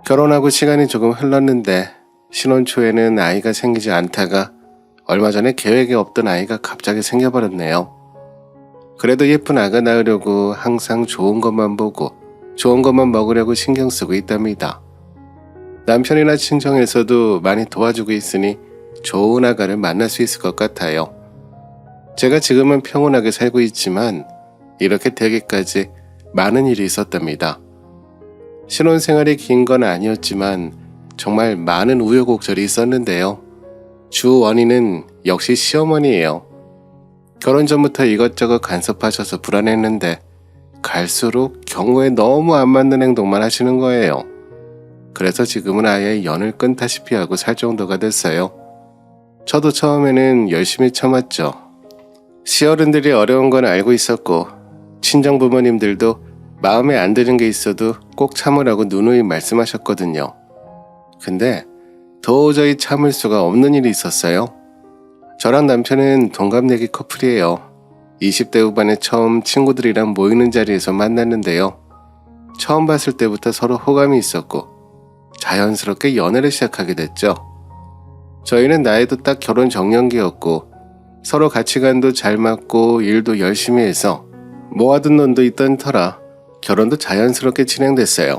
결혼하고 시간이 조금 흘렀는데 신혼 초에는 아이가 생기지 않다가 얼마 전에 계획에 없던 아이가 갑자기 생겨버렸네요. 그래도 예쁜 아가 낳으려고 항상 좋은 것만 보고 좋은 것만 먹으려고 신경 쓰고 있답니다. 남편이나 친정에서도 많이 도와주고 있으니 좋은 아가를 만날 수 있을 것 같아요. 제가 지금은 평온하게 살고 있지만 이렇게 되기까지 많은 일이 있었답니다. 신혼생활이 긴 건 아니었지만 정말 많은 우여곡절이 있었는데요. 주 원인은 역시 시어머니예요. 결혼 전부터 이것저것 간섭하셔서 불안했는데 갈수록 경우에 너무 안 맞는 행동만 하시는 거예요. 그래서 지금은 아예 연을 끊다시피 하고 살 정도가 됐어요. 저도 처음에는 열심히 참았죠. 시어른들이 어려운 건 알고 있었고 친정 부모님들도 마음에 안 드는 게 있어도 꼭 참으라고 누누이 말씀하셨거든요. 근데 도저히 참을 수가 없는 일이 있었어요. 저랑 남편은 동갑내기 커플이에요. 20대 후반에 처음 친구들이랑 모이는 자리에서 만났는데요. 처음 봤을 때부터 서로 호감이 있었고 자연스럽게 연애를 시작하게 됐죠. 저희는 나이도 딱 결혼 정년기였고 서로 가치관도 잘 맞고 일도 열심히 해서 모아둔 돈도 있던 터라 결혼도 자연스럽게 진행됐어요.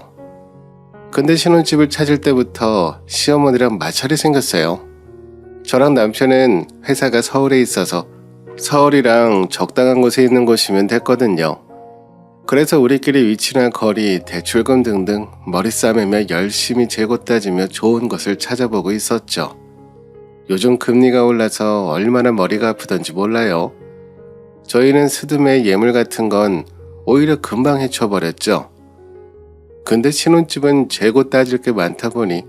근데 신혼집을 찾을 때부터 시어머니랑 마찰이 생겼어요. 저랑 남편은 회사가 서울에 있어서 서울이랑 적당한 곳에 있는 곳이면 됐거든요. 그래서 우리끼리 위치나 거리, 대출금 등등 머리 싸매며 열심히 재고 따지며 좋은 것을 찾아보고 있었죠. 요즘 금리가 올라서 얼마나 머리가 아프던지 몰라요. 저희는 스드메 예물 같은 건 오히려 금방 헤쳐버렸죠. 근데 신혼집은 재고 따질 게 많다 보니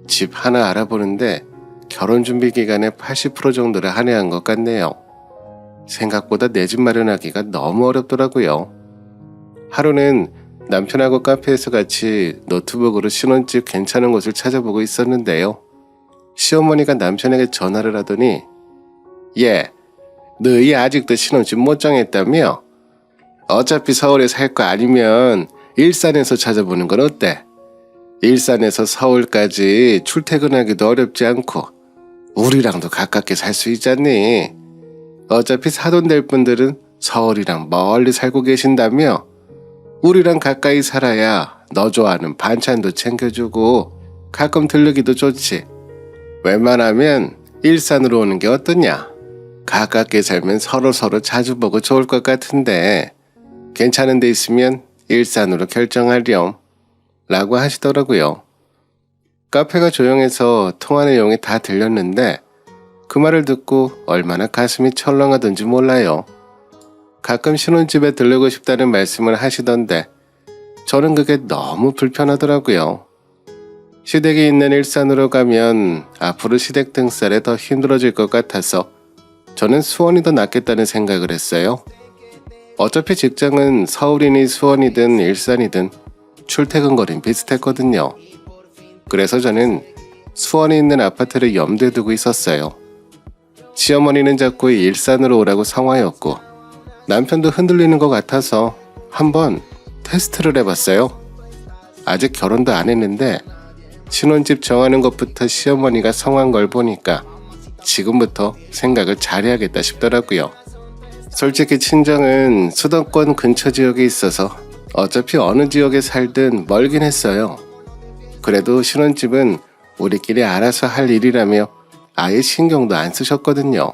집 하나 알아보는데 결혼 준비 기간에 80% 정도를 할애한 것 같네요. 생각보다 내 집 마련하기가 너무 어렵더라고요. 하루는 남편하고 카페에서 같이 노트북으로 신혼집 괜찮은 곳을 찾아보고 있었는데요. 시어머니가 남편에게 전화를 하더니 얘, 너희 아직도 신혼집 못 정했다며? 어차피 서울에 살 거 아니면 일산에서 찾아보는 건 어때? 일산에서 서울까지 출퇴근하기도 어렵지 않고 우리랑도 가깝게 살 수 있잖니. 어차피 사돈 될 분들은 서울이랑 멀리 살고 계신다며? 우리랑 가까이 살아야 너 좋아하는 반찬도 챙겨주고 가끔 들르기도 좋지. 웬만하면 일산으로 오는 게 어떠냐? 가깝게 살면 서로 자주 보고 좋을 것 같은데 괜찮은 데 있으면 일산으로 결정하렴 라고 하시더라고요. 카페가 조용해서 통화 내용이 다 들렸는데 그 말을 듣고 얼마나 가슴이 철렁하던지 몰라요. 가끔 신혼집에 들르고 싶다는 말씀을 하시던데 저는 그게 너무 불편하더라고요. 시댁이 있는 일산으로 가면 앞으로 시댁 등살에 더 힘들어질 것 같아서 저는 수원이 더 낫겠다는 생각을 했어요. 어차피 직장은 서울이니 수원이든 일산이든 출퇴근 거리는 비슷했거든요. 그래서 저는 수원에 있는 아파트를 염두에 두고 있었어요. 시어머니는 자꾸 일산으로 오라고 성화였고 남편도 흔들리는 것 같아서 한번 테스트를 해봤어요. 아직 결혼도 안 했는데 신혼집 정하는 것부터 시어머니가 성한 걸 보니까 지금부터 생각을 잘해야겠다 싶더라고요. 솔직히 친정은 수도권 근처 지역에 있어서 어차피 어느 지역에 살든 멀긴 했어요. 그래도 신혼집은 우리끼리 알아서 할 일이라며 아예 신경도 안 쓰셨거든요.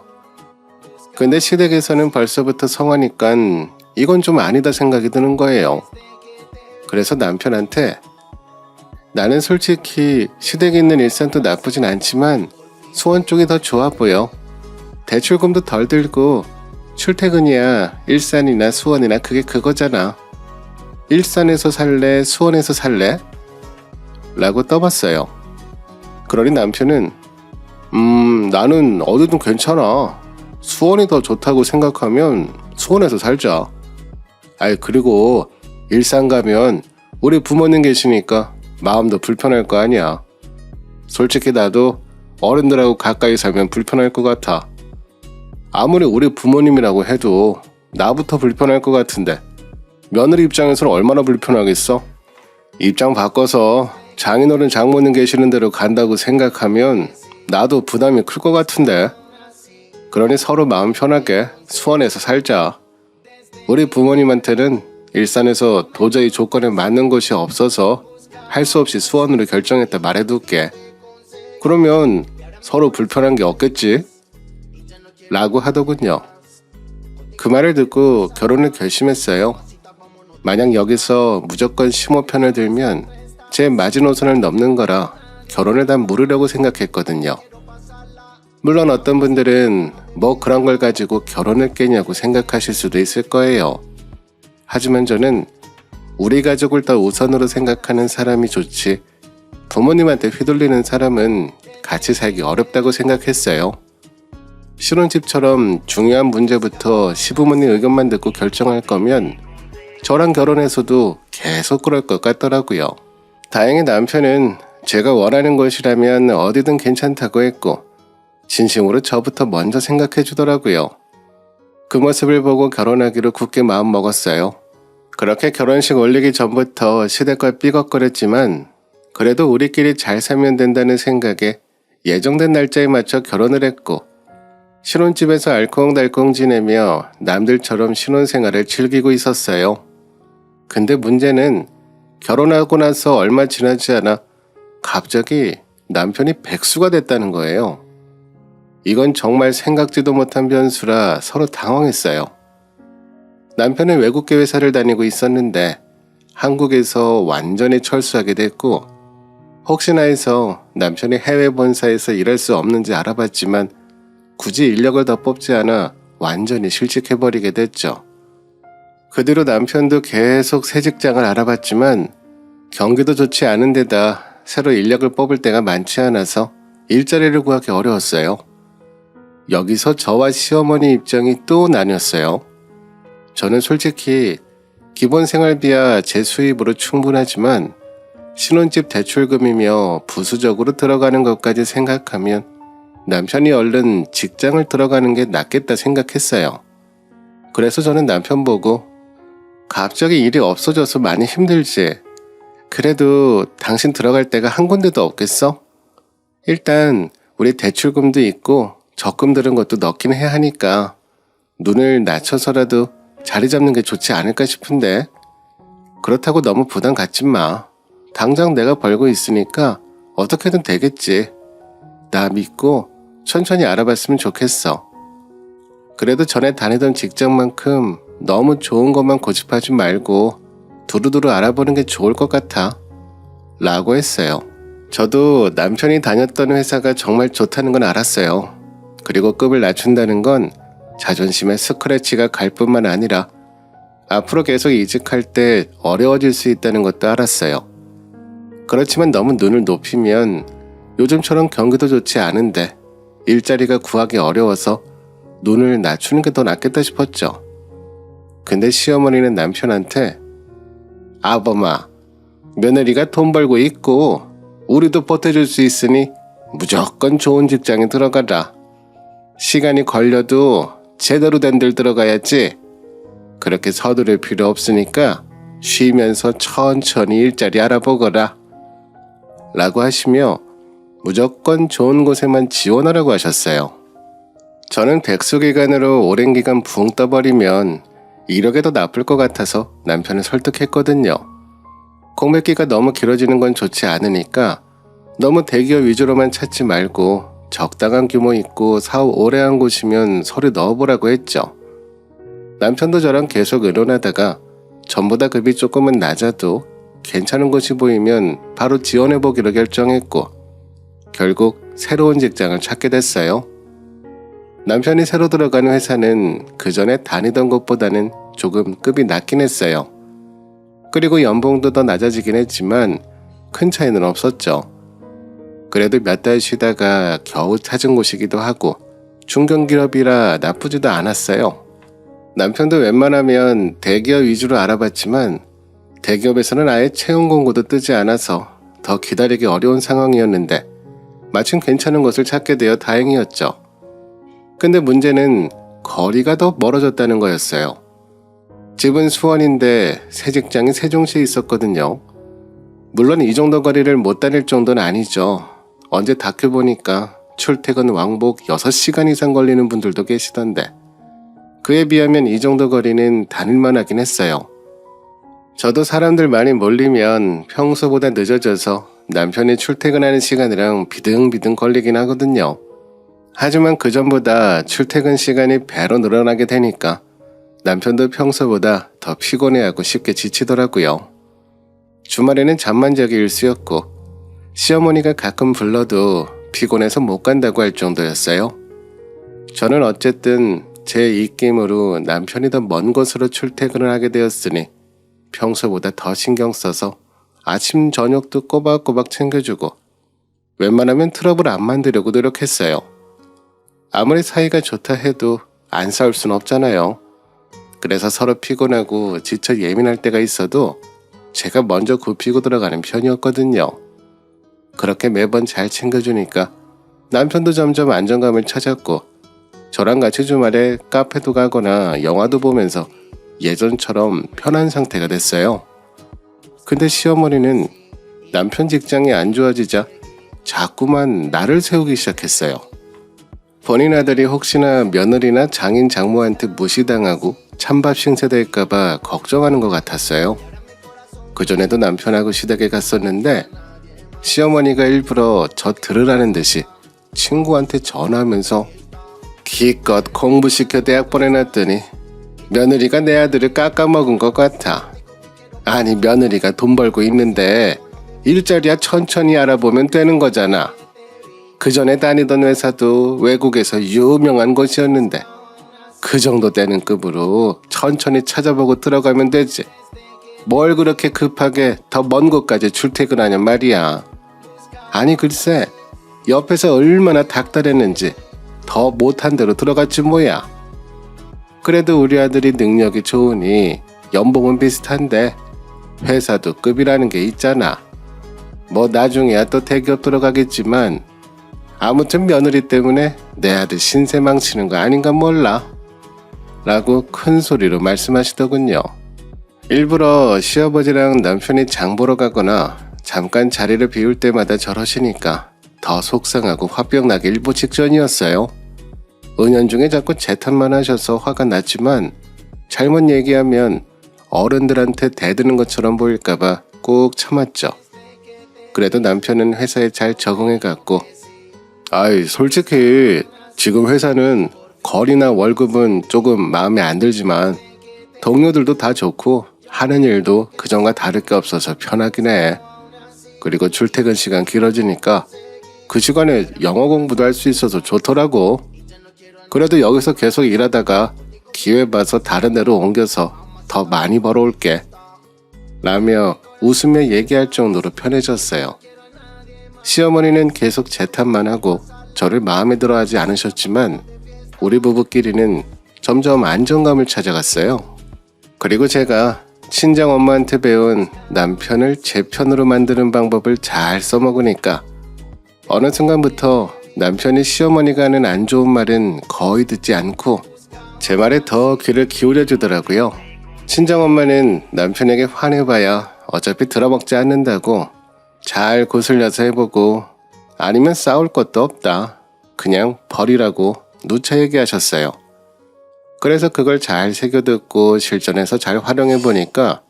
근데 시댁에서는 벌써부터 성하니까 이건 좀 아니다 생각이 드는 거예요. 그래서 남편한테 나는 솔직히 시댁에 있는 일산도 나쁘진 않지만 수원 쪽이 더 좋아 보여. 대출금도 덜 들고 출퇴근이야 일산이나 수원이나 그게 그거잖아. 일산에서 살래? 수원에서 살래? 라고 떠봤어요. 그러니 남편은 나는 어디든 괜찮아. 수원이 더 좋다고 생각하면 수원에서 살자. 그리고 일산 가면 우리 부모님 계시니까 마음도 불편할 거 아니야. 솔직히 나도 어른들하고 가까이 살면 불편할 것 같아. 아무리 우리 부모님이라고 해도 나부터 불편할 것 같은데 며느리 입장에서는 얼마나 불편하겠어? 입장 바꿔서 장인어른 장모님 계시는 대로 간다고 생각하면 나도 부담이 클 것 같은데. 그러니 서로 마음 편하게 수원에서 살자. 우리 부모님한테는 일산에서 도저히 조건에 맞는 곳이 없어서 할 수 없이 수원으로 결정했다 말해둘게. 그러면 서로 불편한 게 없겠지? 라고 하더군요. 그 말을 듣고 결혼을 결심했어요. 만약 여기서 무조건 심호 편을 들면 제 마지노선을 넘는 거라 결혼을 다 무르려고 생각했거든요. 물론 어떤 분들은 뭐 그런 걸 가지고 결혼을 깨냐고 생각하실 수도 있을 거예요. 하지만 저는 우리 가족을 더 우선으로 생각하는 사람이 좋지 부모님한테 휘둘리는 사람은 같이 살기 어렵다고 생각했어요. 신혼집처럼 중요한 문제부터 시부모님 의견만 듣고 결정할 거면 저랑 결혼해서도 계속 그럴 것 같더라고요. 다행히 남편은 제가 원하는 것이라면 어디든 괜찮다고 했고 진심으로 저부터 먼저 생각해 주더라고요. 그 모습을 보고 결혼하기로 굳게 마음 먹었어요. 그렇게 결혼식 올리기 전부터 시댁과 삐걱거렸지만 그래도 우리끼리 잘 살면 된다는 생각에 예정된 날짜에 맞춰 결혼을 했고 신혼집에서 알콩달콩 지내며 남들처럼 신혼생활을 즐기고 있었어요. 근데 문제는 결혼하고 나서 얼마 지나지 않아 갑자기 남편이 백수가 됐다는 거예요. 이건 정말 생각지도 못한 변수라 서로 당황했어요. 남편은 외국계 회사를 다니고 있었는데 한국에서 완전히 철수하게 됐고 혹시나 해서 남편이 해외 본사에서 일할 수 없는지 알아봤지만 굳이 인력을 더 뽑지 않아 완전히 실직해버리게 됐죠. 그 뒤로 남편도 계속 새 직장을 알아봤지만 경기도 좋지 않은 데다 새로 인력을 뽑을 때가 많지 않아서 일자리를 구하기 어려웠어요. 여기서 저와 시어머니 입장이 또 나뉘었어요. 저는 솔직히 기본 생활비야 제 수입으로 충분하지만 신혼집 대출금이며 부수적으로 들어가는 것까지 생각하면 남편이 얼른 직장을 들어가는 게 낫겠다 생각했어요. 그래서 저는 남편 보고 갑자기 일이 없어져서 많이 힘들지. 그래도 당신 들어갈 데가 한 군데도 없겠어? 일단 우리 대출금도 있고 적금 들은 것도 넣긴 해야 하니까 눈을 낮춰서라도 자리 잡는 게 좋지 않을까 싶은데 그렇다고 너무 부담 갖지 마. 당장 내가 벌고 있으니까 어떻게든 되겠지. 나 믿고 천천히 알아봤으면 좋겠어. 그래도 전에 다니던 직장만큼 너무 좋은 것만 고집하지 말고 두루두루 알아보는 게 좋을 것 같아. 라고 했어요. 저도 남편이 다녔던 회사가 정말 좋다는 건 알았어요. 그리고 급을 낮춘다는 건 자존심에 스크래치가 갈 뿐만 아니라 앞으로 계속 이직할 때 어려워질 수 있다는 것도 알았어요. 그렇지만 너무 눈을 높이면 요즘처럼 경기도 좋지 않은데 일자리가 구하기 어려워서 눈을 낮추는 게 더 낫겠다 싶었죠. 근데 시어머니는 남편한테 아범아, 며느리가 돈 벌고 있고 우리도 보태줄 수 있으니 무조건 좋은 직장에 들어가라. 시간이 걸려도 제대로 된 데 들어가야지. 그렇게 서두를 필요 없으니까 쉬면서 천천히 일자리 알아보거라. 라고 하시며 무조건 좋은 곳에만 지원하라고 하셨어요. 저는 백수 기간으로 오랜 기간 붕 떠버리면 이력이 더 나쁠 것 같아서 남편을 설득했거든요. 공백기가 너무 길어지는 건 좋지 않으니까 너무 대기업 위주로만 찾지 말고 적당한 규모 있고 사업 오래 한 곳이면 서류 넣어보라고 했죠. 남편도 저랑 계속 의논하다가 전보다 급이 조금은 낮아도 괜찮은 곳이 보이면 바로 지원해보기로 결정했고 결국 새로운 직장을 찾게 됐어요. 남편이 새로 들어가는 회사는 그 전에 다니던 곳보다는 조금 급이 낮긴 했어요. 그리고 연봉도 더 낮아지긴 했지만 큰 차이는 없었죠. 그래도 몇 달 쉬다가 겨우 찾은 곳이기도 하고 중견기업이라 나쁘지도 않았어요. 남편도 웬만하면 대기업 위주로 알아봤지만 대기업에서는 아예 채용 공고도 뜨지 않아서 더 기다리기 어려운 상황이었는데 마침 괜찮은 곳을 찾게 되어 다행이었죠. 근데 문제는 거리가 더 멀어졌다는 거였어요. 집은 수원인데 새 직장이 세종시에 있었거든요. 물론 이 정도 거리를 못 다닐 정도는 아니죠. 언제 다큐 보니까 출퇴근 왕복 6시간 이상 걸리는 분들도 계시던데 그에 비하면 이 정도 거리는 다닐만 하긴 했어요. 저도 사람들 많이 몰리면 평소보다 늦어져서 남편이 출퇴근하는 시간이랑 비등비등 걸리긴 하거든요. 하지만 그전보다 출퇴근 시간이 배로 늘어나게 되니까 남편도 평소보다 더 피곤해하고 쉽게 지치더라고요. 주말에는 잠만 자기 일쑤였고 시어머니가 가끔 불러도 피곤해서 못 간다고 할 정도였어요. 저는 어쨌든 제 입김으로 남편이 더 먼 곳으로 출퇴근을 하게 되었으니 평소보다 더 신경 써서 아침 저녁도 꼬박꼬박 챙겨주고 웬만하면 트러블 안 만들려고 노력했어요. 아무리 사이가 좋다 해도 안 싸울 순 없잖아요. 그래서 서로 피곤하고 지쳐 예민할 때가 있어도 제가 먼저 굽히고 들어가는 편이었거든요. 그렇게 매번 잘 챙겨주니까 남편도 점점 안정감을 찾았고 저랑 같이 주말에 카페도 가거나 영화도 보면서 예전처럼 편한 상태가 됐어요. 근데 시어머니는 남편 직장이 안 좋아지자 자꾸만 나를 세우기 시작했어요. 본인 아들이 혹시나 며느리나 장인 장모한테 무시당하고 찬밥 신세될까봐 걱정하는 것 같았어요. 그전에도 남편하고 시댁에 갔었는데 시어머니가 일부러 저 들으라는 듯이 친구한테 전화하면서 기껏 공부시켜 대학 보내놨더니 며느리가 내 아들을 깎아먹은 것 같아. 아니 며느리가 돈 벌고 있는데 일자리야 천천히 알아보면 되는 거잖아. 그 전에 다니던 회사도 외국에서 유명한 곳이었는데 그 정도 되는 급으로 천천히 찾아보고 들어가면 되지. 뭘 그렇게 급하게 더 먼 곳까지 출퇴근하냔 말이야. 아니 글쎄 옆에서 얼마나 닥달했는지 더 못한 대로 들어갔지 뭐야. 그래도 우리 아들이 능력이 좋으니 연봉은 비슷한데 회사도 급이라는 게 있잖아. 뭐 나중에야 또 대기업 들어가겠지만 아무튼 며느리 때문에 내 아들 신세 망치는 거 아닌가 몰라 라고 큰 소리로 말씀하시더군요. 일부러 시아버지랑 남편이 장 보러 가거나 잠깐 자리를 비울 때마다 저러시니까 더 속상하고 화병 나기 일보 직전이었어요. 은연중에 자꾸 제 탓만 하셔서 화가 났지만 잘못 얘기하면 어른들한테 대드는 것처럼 보일까봐 꼭 참았죠. 그래도 남편은 회사에 잘 적응해갔고 아이 솔직히 지금 회사는 거리나 월급은 조금 마음에 안 들지만 동료들도 다 좋고 하는 일도 그전과 다를 게 없어서 편하긴 해. 그리고 출퇴근 시간 길어지니까 그 시간에 영어 공부도 할 수 있어서 좋더라고. 그래도 여기서 계속 일하다가 기회 봐서 다른 데로 옮겨서 더 많이 벌어올게 라며 웃으며 얘기할 정도로 편해졌어요. 시어머니는 계속 제 탓만 하고 저를 마음에 들어 하지 않으셨지만 우리 부부끼리는 점점 안정감을 찾아갔어요. 그리고 제가 친정엄마한테 배운 남편을 제 편으로 만드는 방법을 잘 써먹으니까 어느 순간부터 남편이 시어머니가 하는 안 좋은 말은 거의 듣지 않고 제 말에 더 귀를 기울여 주더라고요. 친정엄마는 남편에게 화내봐야 어차피 들어먹지 않는다고 잘 거슬려서 해보고 아니면 싸울 것도 없다. 그냥 버리라고 누차 얘기하셨어요. 그래서 그걸 잘 새겨듣고 실전에서 잘 활용해보니까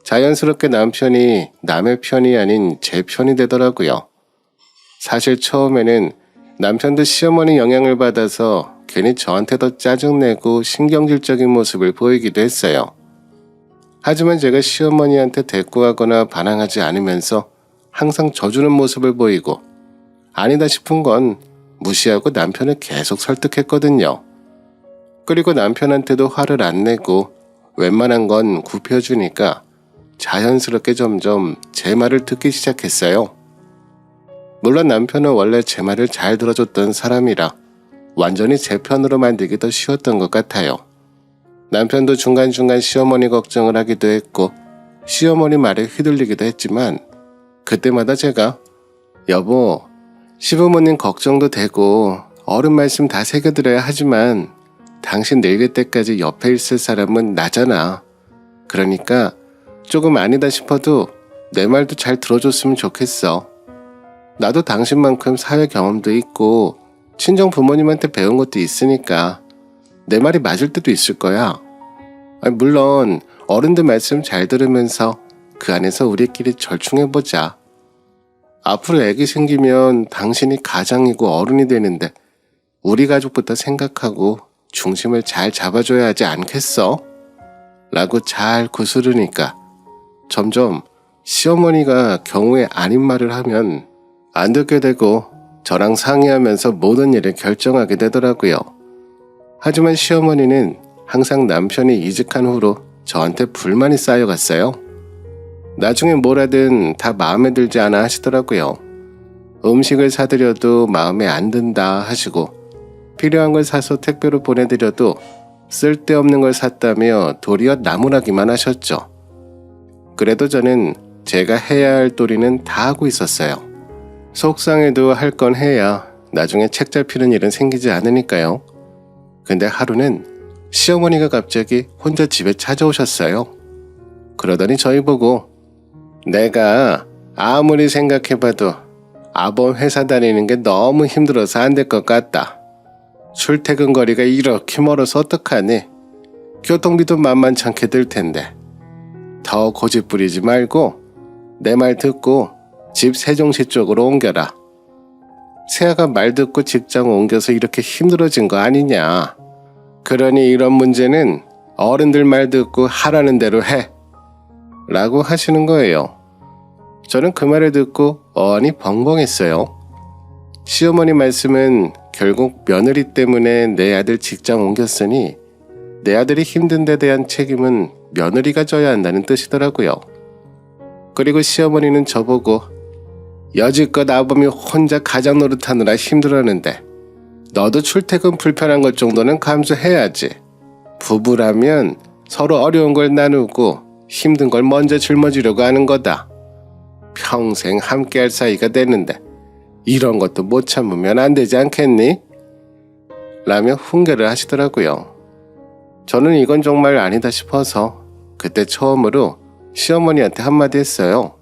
자연스럽게 남편이 남의 편이 아닌 제 편이 되더라고요. 사실 처음에는 남편도 시어머니 영향을 받아서 괜히 저한테 더 짜증내고 신경질적인 모습을 보이기도 했어요. 하지만 제가 시어머니한테 대꾸하거나 반항하지 않으면서 항상 져주는 모습을 보이고 아니다 싶은 건 무시하고 남편을 계속 설득했거든요. 그리고 남편한테도 화를 안 내고 웬만한 건 굽혀주니까 자연스럽게 점점 제 말을 듣기 시작했어요. 물론 남편은 원래 제 말을 잘 들어줬던 사람이라 완전히 제 편으로 만들기 더 쉬웠던 것 같아요. 남편도 중간중간 시어머니 걱정을 하기도 했고 시어머니 말에 휘둘리기도 했지만 그때마다 제가 여보, 시부모님 걱정도 되고 어른 말씀 다 새겨들어야 하지만 당신 늙을 때까지 옆에 있을 사람은 나잖아. 그러니까 조금 아니다 싶어도 내 말도 잘 들어줬으면 좋겠어. 나도 당신만큼 사회 경험도 있고 친정 부모님한테 배운 것도 있으니까 내 말이 맞을 때도 있을 거야. 물론 어른들 말씀 잘 들으면서 그 안에서 우리끼리 절충해보자. 앞으로 애기 생기면 당신이 가장이고 어른이 되는데 우리 가족부터 생각하고 중심을 잘 잡아줘야 하지 않겠어? 라고 잘 구스르니까 점점 시어머니가 경우에 아닌 말을 하면 안 듣게 되고 저랑 상의하면서 모든 일을 결정하게 되더라고요. 하지만 시어머니는 항상 남편이 이직한 후로 저한테 불만이 쌓여갔어요. 나중에 뭘 하든 다 마음에 들지 않아 하시더라고요. 음식을 사드려도 마음에 안 든다 하시고 필요한 걸 사서 택배로 보내드려도 쓸데없는 걸 샀다며 도리어 나무라기만 하셨죠. 그래도 저는 제가 해야 할 도리는 다 하고 있었어요. 속상해도 할 건 해야 나중에 책 잡히는 일은 생기지 않으니까요. 근데 하루는 시어머니가 갑자기 혼자 집에 찾아오셨어요. 그러더니 저희 보고 내가 아무리 생각해봐도 아범 회사 다니는 게 너무 힘들어서 안 될 것 같다. 출퇴근 거리가 이렇게 멀어서 어떡하니? 교통비도 만만찮게 들 텐데. 더 고집 부리지 말고 내 말 듣고 집 세종시 쪽으로 옮겨라. 세아가 말 듣고 직장 옮겨서 이렇게 힘들어진 거 아니냐. 그러니 이런 문제는 어른들 말 듣고 하라는 대로 해. 라고 하시는 거예요. 저는 그 말을 듣고 어안이 벙벙했어요. 시어머니 말씀은 결국 며느리 때문에 내 아들 직장 옮겼으니 내 아들이 힘든 데 대한 책임은 며느리가 져야 한다는 뜻이더라고요. 그리고 시어머니는 저보고 여지껏 아범이 혼자 가장 노릇하느라 힘들었는데 너도 출퇴근 불편한 것 정도는 감수해야지. 부부라면 서로 어려운 걸 나누고 힘든 걸 먼저 짊어지려고 하는 거다. 평생 함께할 사이가 됐는데 이런 것도 못 참으면 안 되지 않겠니? 라며 훈계를 하시더라고요. 저는 이건 정말 아니다 싶어서 그때 처음으로 시어머니한테 한마디 했어요.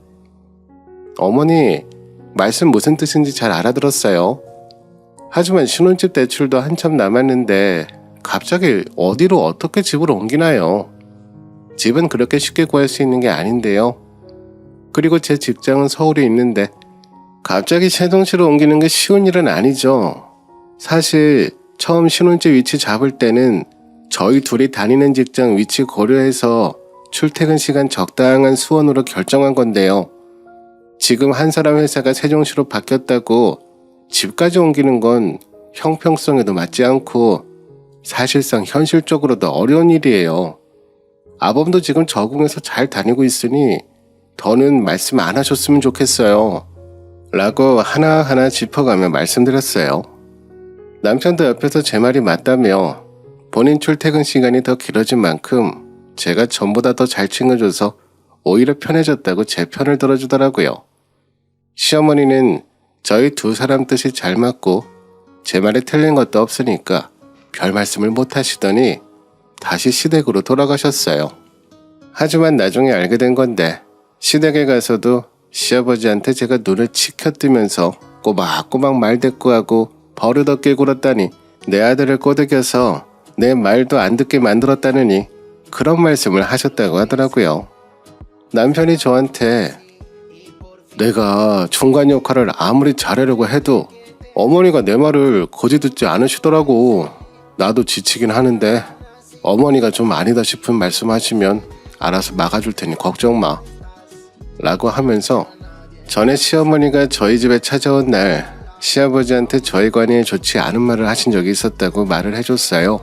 어머니, 말씀 무슨 뜻인지 잘 알아들었어요. 하지만 신혼집 대출도 한참 남았는데 갑자기 어디로 어떻게 집을 옮기나요? 집은 그렇게 쉽게 구할 수 있는 게 아닌데요. 그리고 제 직장은 서울에 있는데 갑자기 세종시로 옮기는 게 쉬운 일은 아니죠. 사실 처음 신혼집 위치 잡을 때는 저희 둘이 다니는 직장 위치 고려해서 출퇴근 시간 적당한 수원으로 결정한 건데요. 지금 한 사람 회사가 세종시로 바뀌었다고 집까지 옮기는 건 형평성에도 맞지 않고 사실상 현실적으로도 어려운 일이에요. 아범도 지금 적응해서 잘 다니고 있으니 더는 말씀 안 하셨으면 좋겠어요. 라고 하나하나 짚어가며 말씀드렸어요. 남편도 옆에서 제 말이 맞다며 본인 출퇴근 시간이 더 길어진 만큼 제가 전보다 더 잘 챙겨줘서 오히려 편해졌다고 제 편을 들어주더라고요. 시어머니는 저희 두 사람 뜻이 잘 맞고 제 말에 틀린 것도 없으니까 별 말씀을 못 하시더니 다시 시댁으로 돌아가셨어요. 하지만 나중에 알게 된 건데 시댁에 가서도 시아버지한테 제가 눈을 치켜뜨면서 꼬박꼬박 말대꾸하고 버릇없게 굴었다니 내 아들을 꼬드겨서 내 말도 안 듣게 만들었다느니 그런 말씀을 하셨다고 하더라고요. 남편이 저한테 내가 중간 역할을 아무리 잘하려고 해도 어머니가 내 말을 거지 듣지 않으시더라고. 나도 지치긴 하는데 어머니가 좀 아니다 싶은 말씀하시면 알아서 막아줄 테니 걱정 마. 라고 하면서 전에 시어머니가 저희 집에 찾아온 날 시아버지한테 저희 관계에 좋지 않은 말을 하신 적이 있었다고 말을 해줬어요.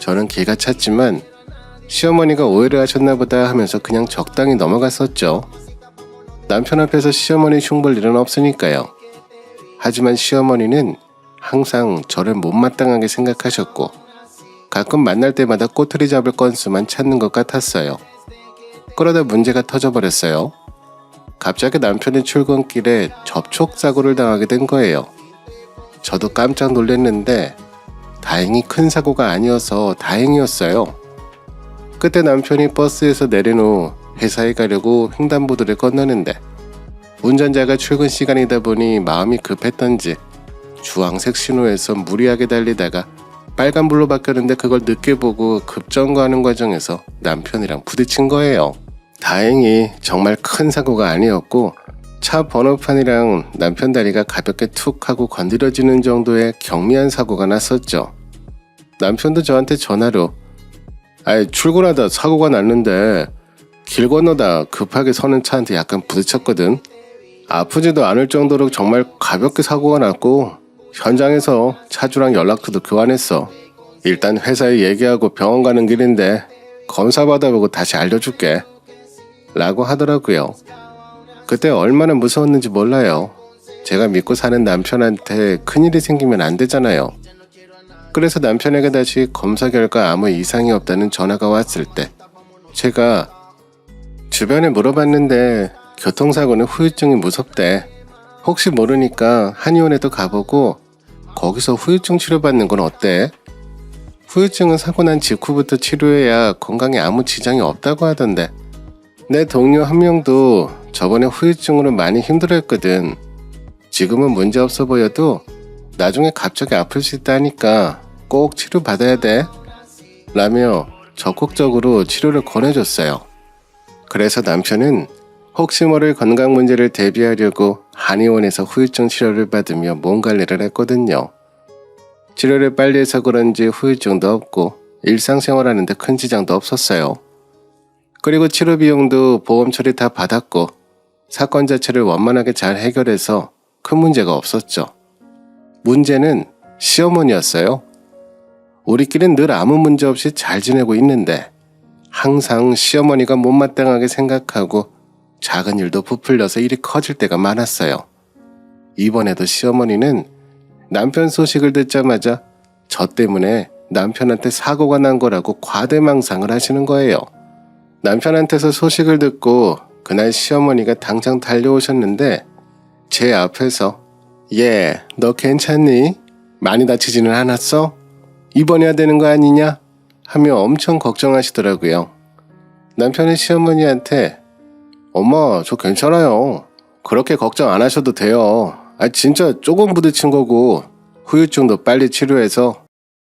저는 기가 찼지만 시어머니가 오해를 하셨나 보다 하면서 그냥 적당히 넘어갔었죠. 남편 앞에서 시어머니 흉볼 일은 없으니까요. 하지만 시어머니는 항상 저를 못마땅하게 생각하셨고 가끔 만날 때마다 꼬투리 잡을 건수만 찾는 것 같았어요. 그러다 문제가 터져버렸어요. 갑자기 남편이 출근길에 접촉사고를 당하게 된 거예요. 저도 깜짝 놀랐는데 다행히 큰 사고가 아니어서 다행이었어요. 그때 남편이 버스에서 내린 후 회사에 가려고 횡단보도를 건너는데 운전자가 출근 시간이다 보니 마음이 급했던지 주황색 신호에서 무리하게 달리다가 빨간불로 바뀌었는데 그걸 늦게 보고 급정거하는 과정에서 남편이랑 부딪힌 거예요. 다행히 정말 큰 사고가 아니었고 차 번호판이랑 남편 다리가 가볍게 툭 하고 건드려지는 정도의 경미한 사고가 났었죠. 남편도 저한테 전화로 출근하다 사고가 났는데 길 건너다 급하게 서는 차한테 약간 부딪혔거든. 아프지도 않을 정도로 정말 가볍게 사고가 났고 현장에서 차주랑 연락처도 교환했어. 일단 회사에 얘기하고 병원 가는 길인데 검사 받아보고 다시 알려줄게 라고 하더라고요. 그때 얼마나 무서웠는지 몰라요. 제가 믿고 사는 남편한테 큰일이 생기면 안 되잖아요. 그래서 남편에게 다시 검사 결과 아무 이상이 없다는 전화가 왔을 때 제가 주변에 물어봤는데 교통사고는 후유증이 무섭대. 혹시 모르니까 한의원에도 가보고 거기서 후유증 치료받는 건 어때? 후유증은 사고 난 직후부터 치료해야 건강에 아무 지장이 없다고 하던데 내 동료 한 명도 저번에 후유증으로 많이 힘들어했거든. 지금은 문제없어 보여도 나중에 갑자기 아플 수 있다니까 꼭 치료받아야 돼 라며 적극적으로 치료를 권해줬어요. 그래서 남편은 혹시 모를 건강 문제를 대비하려고 한의원에서 후유증 치료를 받으며 몸 관리를 했거든요. 치료를 빨리 해서 그런지 후유증도 없고 일상생활하는데 큰 지장도 없었어요. 그리고 치료 비용도 보험 처리 다 받았고 사건 자체를 원만하게 잘 해결해서 큰 문제가 없었죠. 문제는 시어머니였어요. 우리끼리는 늘 아무 문제 없이 잘 지내고 있는데 항상 시어머니가 못마땅하게 생각하고 작은 일도 부풀려서 일이 커질 때가 많았어요. 이번에도 시어머니는 남편 소식을 듣자마자 저 때문에 남편한테 사고가 난 거라고 과대망상을 하시는 거예요. 남편한테서 소식을 듣고 그날 시어머니가 당장 달려오셨는데 제 앞에서 너 괜찮니? 많이 다치지는 않았어? 입원해야 되는 거 아니냐? 하며 엄청 걱정하시더라고요. 남편은 시어머니한테 엄마 저 괜찮아요. 그렇게 걱정 안 하셔도 돼요. 진짜 조금 부딪힌 거고 후유증도 빨리 치료해서